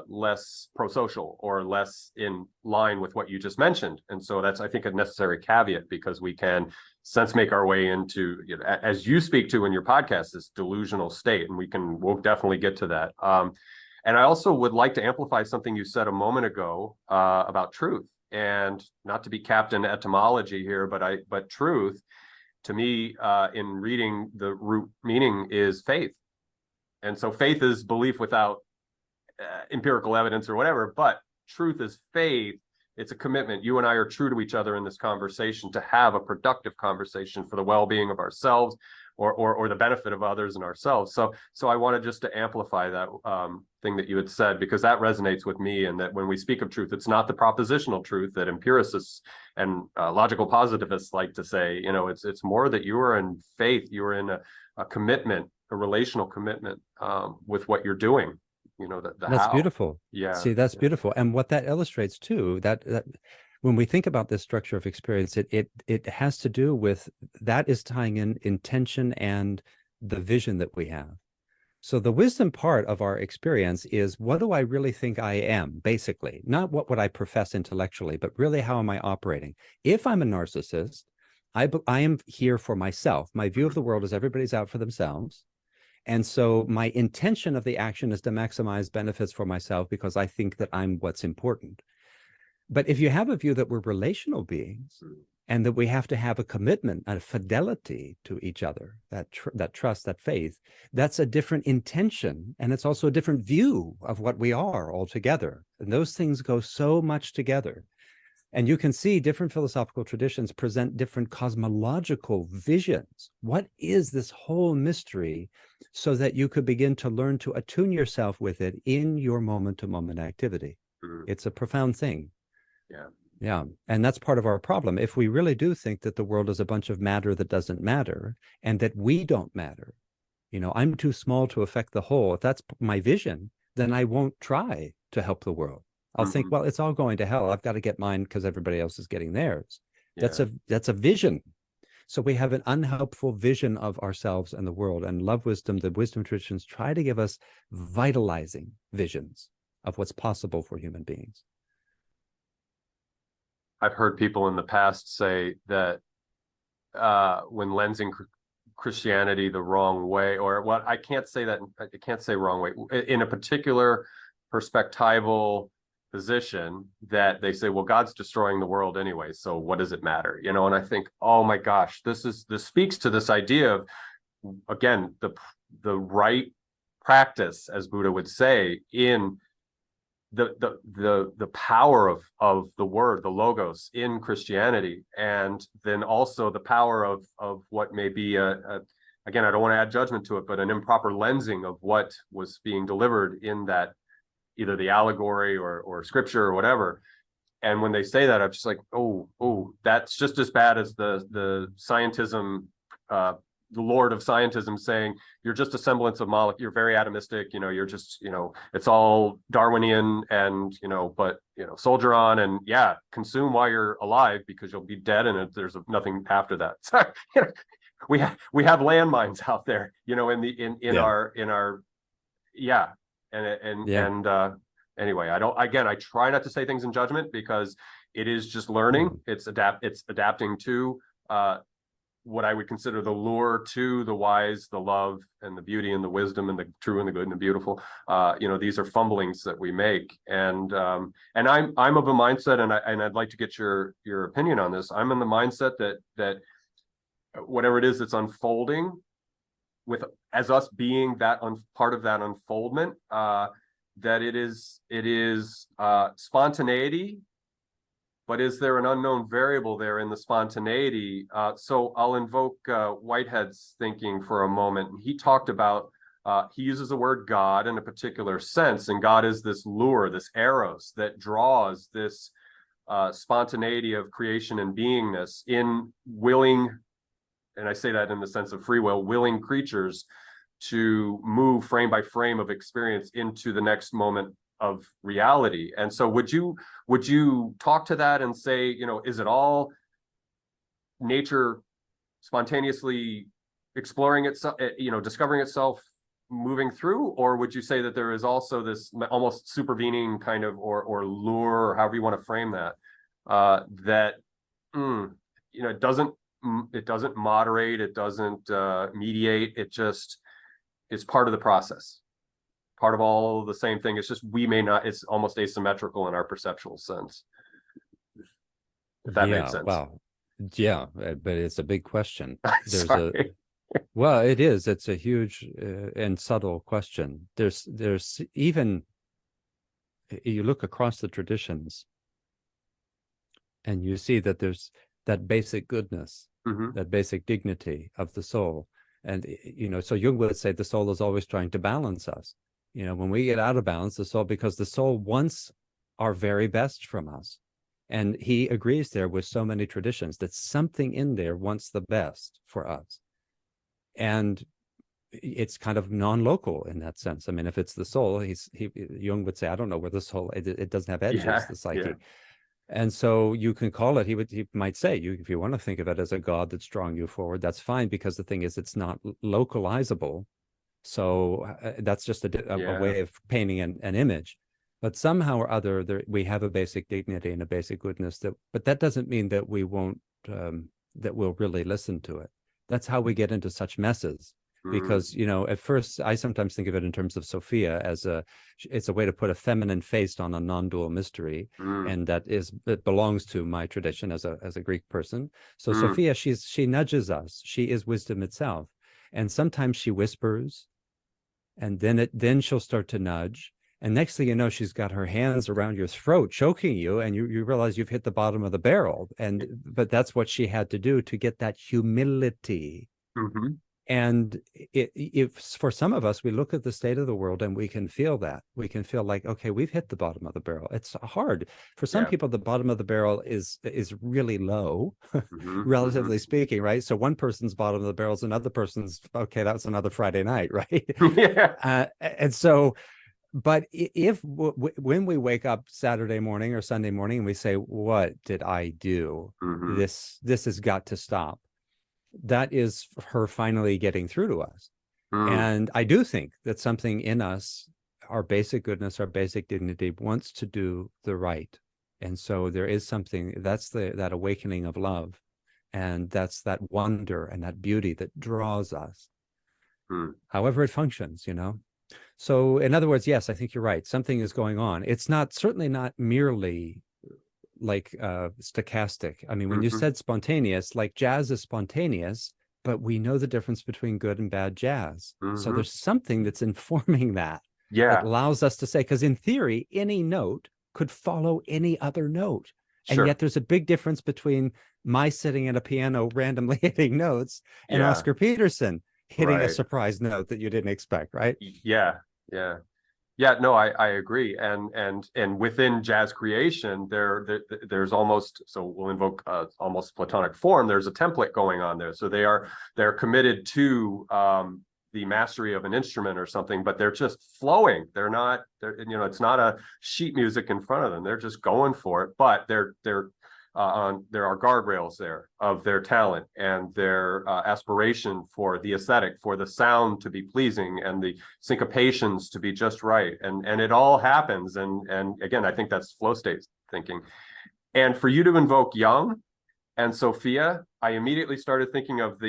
less pro-social or less in line with what you just mentioned. And so that's, I think, a necessary caveat, because we can sense make our way into, as you speak to in your podcast, this delusional state, and we'll definitely get to that. And I also would like to amplify something you said a moment ago about truth, and not to be Captain Etymology here, but truth to me, in reading the root meaning, is faith. And so faith is belief without empirical evidence or whatever, but truth is faith. It's a commitment. You and I are true to each other in this conversation to have a productive conversation for the well-being of ourselves or the benefit of others and ourselves. So I wanted just to amplify that thing that you had said, because that resonates with me. And that when we speak of truth, it's not the propositional truth that empiricists and logical positivists like to say. It's more that you are in faith, you are in a commitment, a relational commitment with what you're doing. That's how. Beautiful. Yeah. See, that's beautiful. And what that illustrates too, that when we think about this structure of experience, it has to do with, that is tying in intention and the vision that we have. So the wisdom part of our experience is, what do I really think I am, basically? Not what would I profess intellectually, but really, how am I operating? If I'm a narcissist, I am here for myself. My view of the world is everybody's out for themselves. And so my intention of the action is to maximize benefits for myself, because I think that I'm what's important. But if you have a view that we're relational beings and that we have to have a commitment, a fidelity to each other, that trust, that faith, that's a different intention. And it's also a different view of what we are altogether. And those things go so much together. And you can see different philosophical traditions present different cosmological visions. What is this whole mystery, so that you could begin to learn to attune yourself with it in your moment-to-moment activity? It's a profound thing. Yeah. And that's part of our problem. If we really do think that the world is a bunch of matter that doesn't matter, and that we don't matter, I'm too small to affect the whole. If that's my vision, then I won't try to help the world. I'll think, well, it's all going to hell. I've got to get mine because everybody else is getting theirs. Yeah. That's a vision. So we have an unhelpful vision of ourselves and the world. And love wisdom, the wisdom traditions try to give us vitalizing visions of what's possible for human beings. I've heard people in the past say that when lensing Christianity the wrong way, or what, I can't say wrong way, in a particular perspectival position, that they say, well, God's destroying the world anyway, so what does it matter? And I think, oh my gosh, this speaks to this idea of, again, the right practice, as Buddha would say, in the power of the word, the logos, in Christianity, and then also the power of what may be again, I don't want to add judgment to it, but an improper lensing of what was being delivered in that, either the allegory or scripture or whatever. And when they say that, I'm just like, oh, that's just as bad as the scientism, the Lord of scientism saying, you're just a semblance of molecule, you're very atomistic, you're just, it's all Darwinian, and, but, soldier on, and consume while you're alive, because you'll be dead, and there's nothing after that. So, we have landmines out there, in Yeah. our yeah. Yeah. Anyway, I try not to say things in judgment, because it is just learning. Mm. It's adapting to what I would consider the lure to the wise, the love, and the beauty, and the wisdom, and the true, and the good, and the beautiful. These are fumblings that we make, and I'm of a mindset, and I'd like to get your opinion on this. I'm in the mindset that whatever it is that's unfolding, with as us being that part of that unfoldment, that it is spontaneity, but is there an unknown variable there in the spontaneity? So I'll invoke Whitehead's thinking for a moment. He talked about, he uses the word God in a particular sense, and God is this lure, this eros, that draws this spontaneity of creation and beingness in willing, and I say that in the sense of free will, willing creatures to move frame by frame of experience into the next moment of reality. And so would you talk to that and say, is it all nature spontaneously exploring itself, discovering itself, moving through? Or would you say that there is also this almost supervening kind of, or lure, or however you want to frame that, that it doesn't moderate, it doesn't mediate, it just is part of the process, part of all the same thing. It's just we may not, it's almost asymmetrical in our perceptual sense, if that makes Yeah. sense. Wow. Yeah, but it's a big question. There's Sorry. well, it is. It's a huge and subtle question. There's even, you look across the traditions and you see that there's that basic goodness, that basic dignity of the soul. And, so Jung would say the soul is always trying to balance us. When we get out of balance, because the soul wants our very best from us. And he agrees there with so many traditions that something in there wants the best for us. And it's kind of non-local in that sense. I mean, if it's the soul, Jung would say, I don't know where the soul, it doesn't have edges, the psyche. Yeah. And so you can call it, he might say, if you want to think of it as a God that's drawing you forward, that's fine, because the thing is, it's not localizable. So that's just a way of painting an image. But somehow or other, we have a basic dignity and a basic goodness, but that doesn't mean that we won't, that we'll really listen to it. That's how we get into such messes. Because, at first, I sometimes think of it in terms of Sophia as it's a way to put a feminine face on a non-dual mystery. And it belongs to my tradition as a Greek person. So Sophia, she nudges us. She is wisdom itself. And sometimes she whispers, and then she'll start to nudge. And next thing you know, she's got her hands around your throat, choking you, and you realize you've hit the bottom of the barrel. But that's what she had to do to get that humility. And if for some of us, we look at the state of the world and we can feel that. We can feel like, okay, we've hit the bottom of the barrel. It's hard. For some people, the bottom of the barrel is really low, relatively speaking, right? So one person's bottom of the barrel is another person's, okay, that's another Friday night, right? And so, but when we wake up Saturday morning or Sunday morning and we say, what did I do? This has got to stop. That is her finally getting through to us. And I do think that something in us, our basic goodness, our basic dignity, wants to do the right. And so there is something, that's that awakening of love. And that's that wonder and that beauty that draws us, however it functions, So in other words, yes, I think you're right. Something is going on. It's certainly not merely like stochastic. I mean, when you said spontaneous, like jazz is spontaneous, but we know the difference between good and bad jazz. So there's something that's informing that allows us to say, because in theory, any note could follow any other note. And yet there's a big difference between my sitting at a piano randomly hitting notes and Oscar Peterson hitting a surprise note that you didn't expect, right? Yeah, no, I agree. And within jazz creation, there's almost, so we'll invoke almost Platonic form. There's a template going on there. So they're committed to the mastery of an instrument or something, but they're just flowing. It's not a sheet music in front of them. They're just going for it, but they're there are guardrails there of their talent and their aspiration for the aesthetic, for the sound to be pleasing and the syncopations to be just right, and it all happens. And again, I think that's flow state thinking. And for you to invoke Jung and Sophia, I immediately started thinking of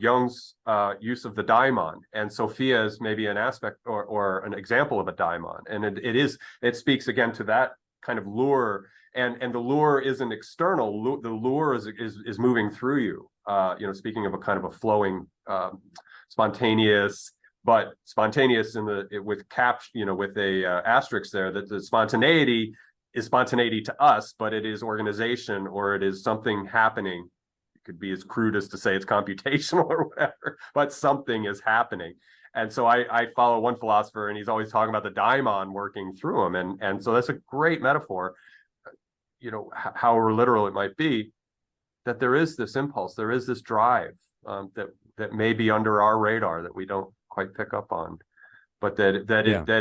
Jung's use of the daimon, and Sophia is maybe an aspect or an example of a daimon, and it speaks again to that kind of lure, and the lure isn't external. The lure is moving through you. Speaking of a kind of a flowing, spontaneous, but spontaneous with a asterisk there, that the spontaneity is spontaneity to us, but it is organization, or it is something happening. It could be as crude as to say it's computational or whatever, but something is happening. And so I follow one philosopher, and he's always talking about the daimon working through him. And so that's a great metaphor, however literal it might be, that there is this impulse, there is this drive that may be under our radar that we don't quite pick up on, but that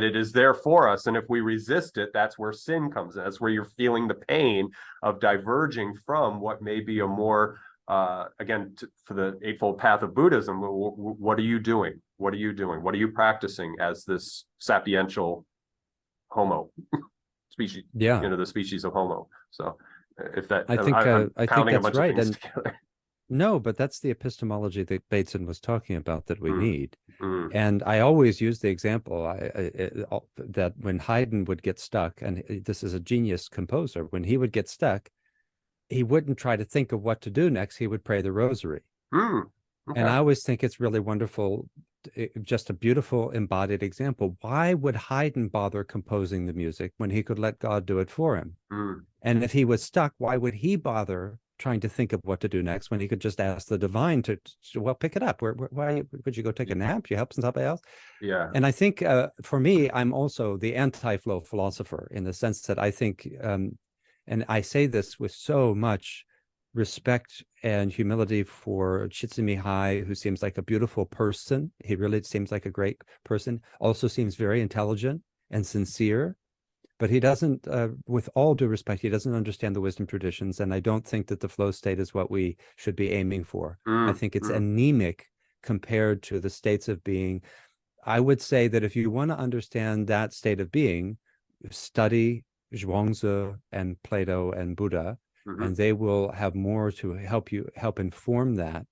it is there for us. And if we resist it, that's where sin comes in. That's where you're feeling the pain of diverging from what may be a more, for the Eightfold Path of Buddhism, what are you doing? What are you doing? What are you practicing as this sapiential Homo species? Yeah, the species of Homo. So if that, I think that's right. And together. No, but that's the epistemology that Bateson was talking about that we need. And I always use the example that when Haydn would get stuck, and this is a genius composer, when he would get stuck, he wouldn't try to think of what to do next. He would pray the rosary. Okay. And I always think it's really wonderful, just a beautiful embodied example. Why would Haydn bother composing the music when he could let God do it for him? And if he was stuck, why would he bother trying to think of what to do next when he could just ask the divine to pick it up? Why would you go take a nap? You help somebody else? Yeah. And I think for me, I'm also the anti-flow philosopher, in the sense that I think, and I say this with so much respect and humility for Csikszentmihalyi, who seems like a beautiful person. He really seems like a great person, also seems very intelligent and sincere. But he doesn't, with all due respect, he doesn't understand the wisdom traditions. And I don't think that the flow state is what we should be aiming for. I think it's anemic compared to the states of being. I would say that if you want to understand that state of being, study Zhuangzi and Plato and Buddha, and they will have more to help inform that.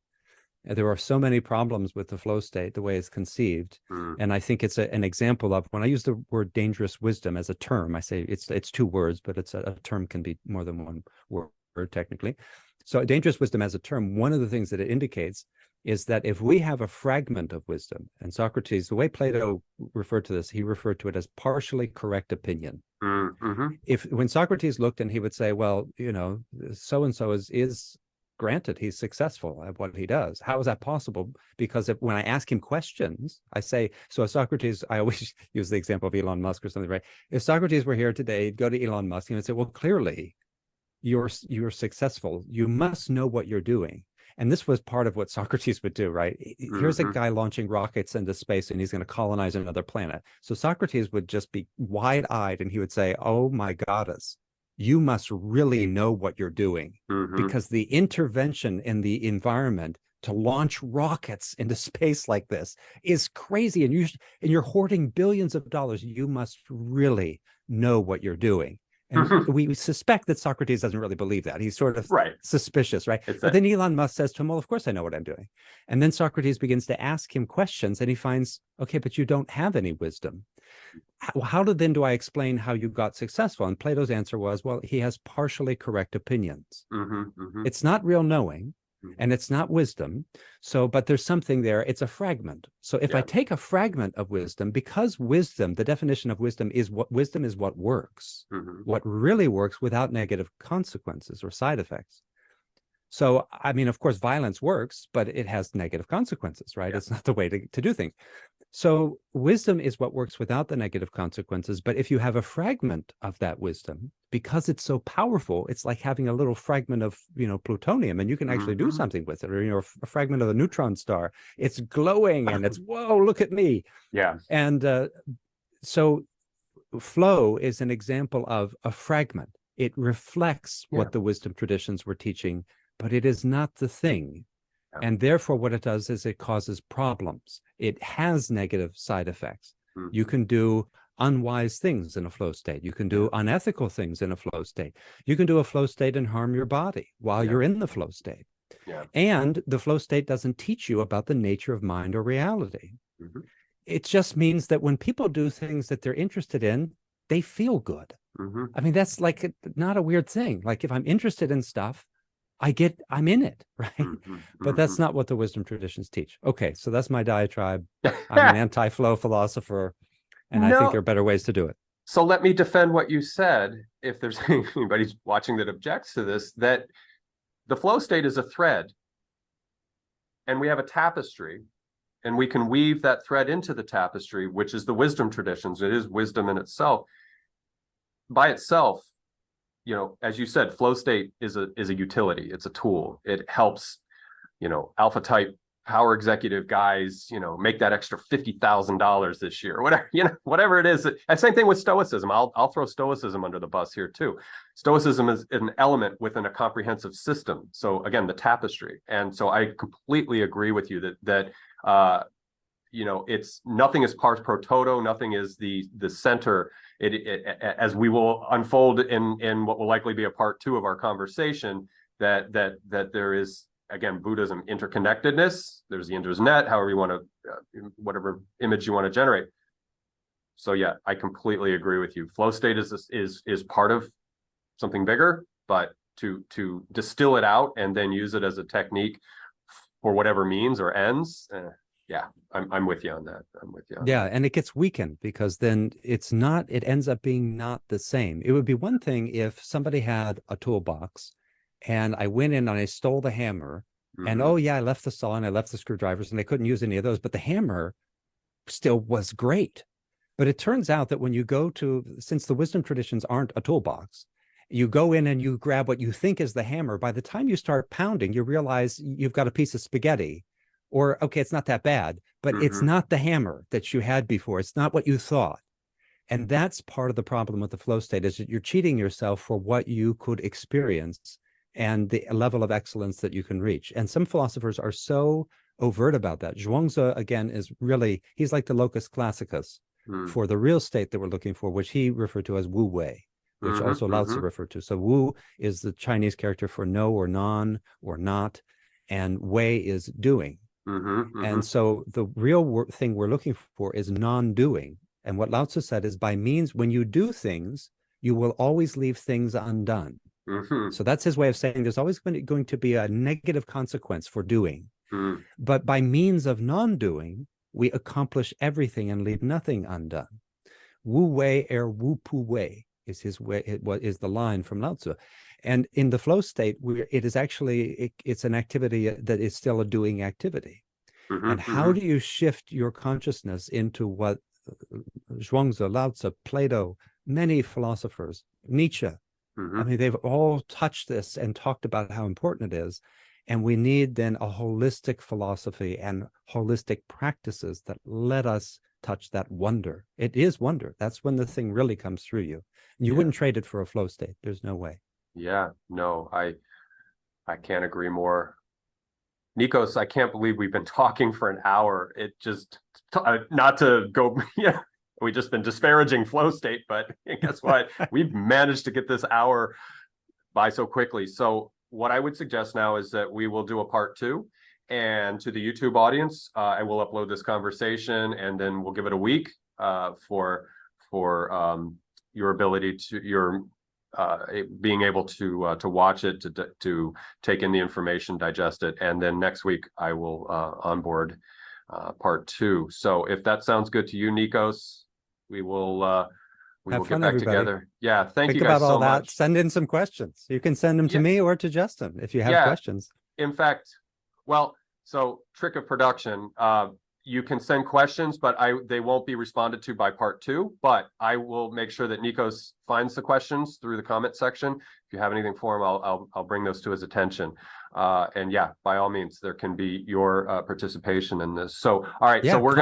There are so many problems with the flow state, the way it's conceived. And I think it's an example of, when I use the word dangerous wisdom as a term, I say it's two words, but it's a term can be more than one word technically. So dangerous wisdom as a term, one of the things that it indicates is that if we have a fragment of wisdom, and Socrates, the way Plato referred to this, he referred to it as partially correct opinion. When Socrates looked and he would say, well, so-and-so is granted, he's successful at what he does. How is that possible? Because when I ask him questions, I say, so Socrates, I always use the example of Elon Musk or something, right? If Socrates were here today, he'd go to Elon Musk and he'd say, well, clearly you're successful. You must know what you're doing. And this was part of what Socrates would do, right? Here's a guy launching rockets into space and he's going to colonize another planet. So Socrates would just be wide-eyed and he would say, oh my goddess, you must really know what you're doing, because the intervention in the environment to launch rockets into space like this is crazy. And you're hoarding billions of dollars. You must really know what you're doing. And we suspect that Socrates doesn't really believe that. He's sort of suspicious, right? But then Elon Musk says to him, well, of course I know what I'm doing. And then Socrates begins to ask him questions and he finds, okay, but you don't have any wisdom. How do I explain how you got successful? And Plato's answer was, well, he has partially correct opinions. It's not real knowing. And it's not wisdom. But there's something there. It's a fragment. So if I take a fragment of wisdom, because wisdom, the definition of wisdom is what works, what really works without negative consequences or side effects. So, I mean, of course, violence works, but it has negative consequences, right? It's not the way to do things. So wisdom is what works without the negative consequences. But if you have a fragment of that wisdom, because it's so powerful, it's like having a little fragment of, plutonium, and you can actually do something with it, or, a fragment of a neutron star. It's glowing and it's, whoa, look at me. Yeah. And so flow is an example of a fragment. It reflects what the wisdom traditions were teaching, but it is not the thing. And therefore, what it does is it causes problems. It has negative side effects. You can do unwise things in a flow state. You can do unethical things in a flow state. You can do a flow state and harm your body while you're in the flow state. And the flow state doesn't teach you about the nature of mind or reality. It just means that when people do things that they're interested in, they feel good. I mean, that's like not a weird thing. Like if I'm interested in stuff, I'm in it, right? But that's not what the wisdom traditions teach. Okay, so that's my diatribe. I'm an anti-flow philosopher, and I think there are better ways to do it. So let me defend what you said. If there's anybody watching that objects to this, that the flow state is a thread, and we have a tapestry, and we can weave that thread into the tapestry, which is the wisdom traditions. It is wisdom in itself. By itself, you know, as you said, flow state is a utility. It's a tool. It helps, you know, alpha type power executive guys, you know, make that extra $50,000 this year, or whatever, you know, whatever it is. And same thing with Stoicism. I'll throw Stoicism under the bus here too. Stoicism is an element within a comprehensive system. So again, the tapestry. And so I completely agree with you that you know, it's nothing is pars pro toto. Nothing is the center. As we will unfold in what will likely be a part 2 of our conversation, that there is, again, Buddhism interconnectedness. There's the internet, however you want to, whatever image you want to generate. So yeah, I completely agree with you. Flow state is part of something bigger, but to distill it out and then use it as a technique for whatever means or ends. Yeah, I'm with you on that. And it gets weakened because then it ends up being not the same. It would be one thing if somebody had a toolbox and I went in and I stole the hammer and I left the saw and I left the screwdrivers and they couldn't use any of those, but the hammer still was great. But it turns out that when you go to, since the wisdom traditions aren't a toolbox, you go in and you grab what you think is the hammer. By the time you start pounding, you realize you've got a piece of spaghetti. Or, okay, it's not that bad, but it's not the hammer that you had before. It's not what you thought. And that's part of the problem with the flow state, is that you're cheating yourself for what you could experience and the level of excellence that you can reach. And some philosophers are so overt about that. Zhuangzi, again, is really, he's like the locus classicus for the real state that we're looking for, which he referred to as Wu Wei, which also Lao Tzu referred to. So Wu is the Chinese character for no or non or not, and Wei is doing. And so the real thing we're looking for is non-doing. And what Lao Tzu said is, by means, when you do things, you will always leave things undone. So that's his way of saying there's always going to be a negative consequence for doing. But by means of non-doing, we accomplish everything and leave nothing undone. Wu Wei Wu Pu Wei is his way. What is the line from Lao Tzu? And in the flow state, it is actually, it's an activity that is still a doing activity. And how do you shift your consciousness into what Zhuangzi, Lao Tzu, Plato, many philosophers, Nietzsche, I mean, they've all touched this and talked about how important it is. And we need then a holistic philosophy and holistic practices that let us touch that wonder. It is wonder. That's when the thing really comes through you. You wouldn't trade it for a flow state. There's no way. Yeah, no, I can't agree more. Nikos, I can't believe we've been talking for an hour. It just, not to go, we've just been disparaging flow state, but guess what? We've managed to get this hour by so quickly. So what I would suggest now is that we will do a part 2, and to the YouTube audience, I will upload this conversation, and then we'll give it a week for your ability to being able to watch it, to take in the information, digest it, and then next week I will onboard part 2. So if that sounds good to you, Nikos, we will get back everybody. Together. Yeah, thank you guys about so all much. That. Send in some questions. You can send them to me or to Justin if you have questions. In fact, well, so trick of production. You can send questions, but they won't be responded to by part 2. But I will make sure that Nikos finds the questions through the comment section. If you have anything for him, I'll bring those to his attention. And yeah, by all means, there can be your participation in this. So all right, so we're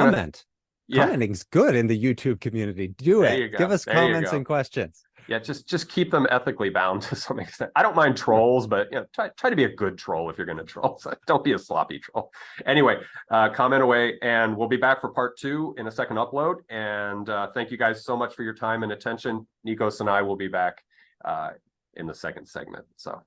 Commenting's good in the YouTube community. Do it. Give us comments and questions. Yeah, just keep them ethically bound to some extent. I don't mind trolls, but try to be a good troll if you're going to troll. So don't be a sloppy troll. Anyway, comment away, and we'll be back for part 2 in a second upload. And thank you guys so much for your time and attention. Nikos and I will be back in the second segment. So